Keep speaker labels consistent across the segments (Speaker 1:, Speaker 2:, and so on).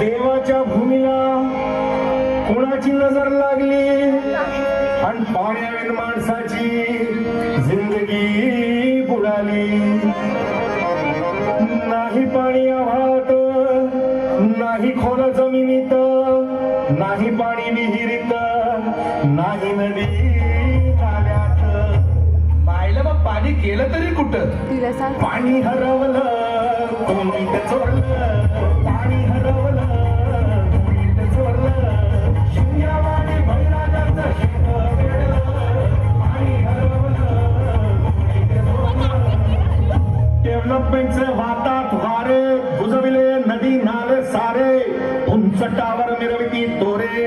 Speaker 1: देवाच्या भूमीला कोणाची नजर लागली आणि पाण्याविन माणसाची जिंदगी बुडाली. नाही पाणी आव्हाट, नाही खोल जमिनीत, नाही पाणी विहिरीत, नाही नदी नाल्यात.
Speaker 2: पाहिलं मग पाणी गेलं तरी कुठं?
Speaker 1: पाणी हरवलं कोणी ते चोरलं, पाणी हरवलं कोणी ते चोरलं, शिंग्यावाणी बैराजाचं शेत वेडलं, पाणी हरवलं कोणी ते चोरलं. डेव्हलपमेंटचे वातात वारे बुजविले नदी नाले सारे, उंच टावर मिरविती तोरे,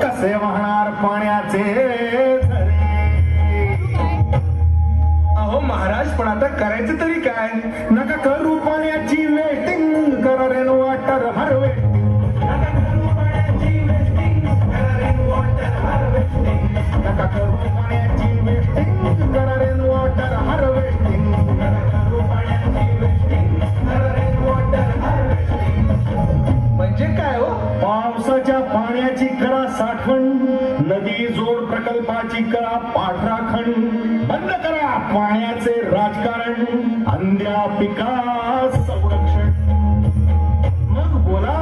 Speaker 1: कसे वाहणार पाण्याचे झरे.
Speaker 2: अहो महाराज, पण आता करायचं तरी काय?
Speaker 1: नका करू पाण्याची वेटिंग, करा रेन वॉटर हार्वेस्टिंग. नका करू पाण्याची वेटिंग, करा रेन वॉटर हार्वेस्टिंग. नका करू पाण्याची वेटिंग, करा रेन वॉटर हार्वेस्टिंग. नका करू पाण्याची वेटिंग, करा रेन वॉटर हार्वेस्टिंग.
Speaker 2: म्हणजे काय हो?
Speaker 1: पावसाच्या पाण्याची करा साठवण, नदी जोड प्रकल्पाची करा पाठराखण. बंद करा पाण्याचे राजकारण, अंध्या पिकास संरक्षण. मग बोला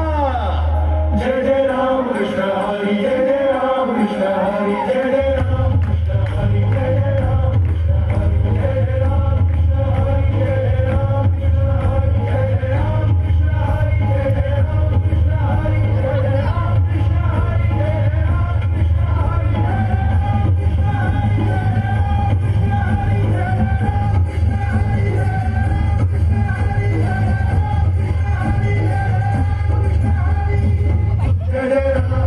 Speaker 1: जय जय राम कृष्ण हरी, जय जय राम कृष्ण हरी, जय जय राम कृष्ण हरी, जय जय राम कृष्ण हरी, जय जय राम कृष्ण हरी, जय जय राम कृष्ण हरी, जय जय राम कृष्ण हरी, जय जय राम कृष्ण हरी, जय जय राम कृष्ण हरी, जय जय राम कृष्ण हरी, जय जय राम.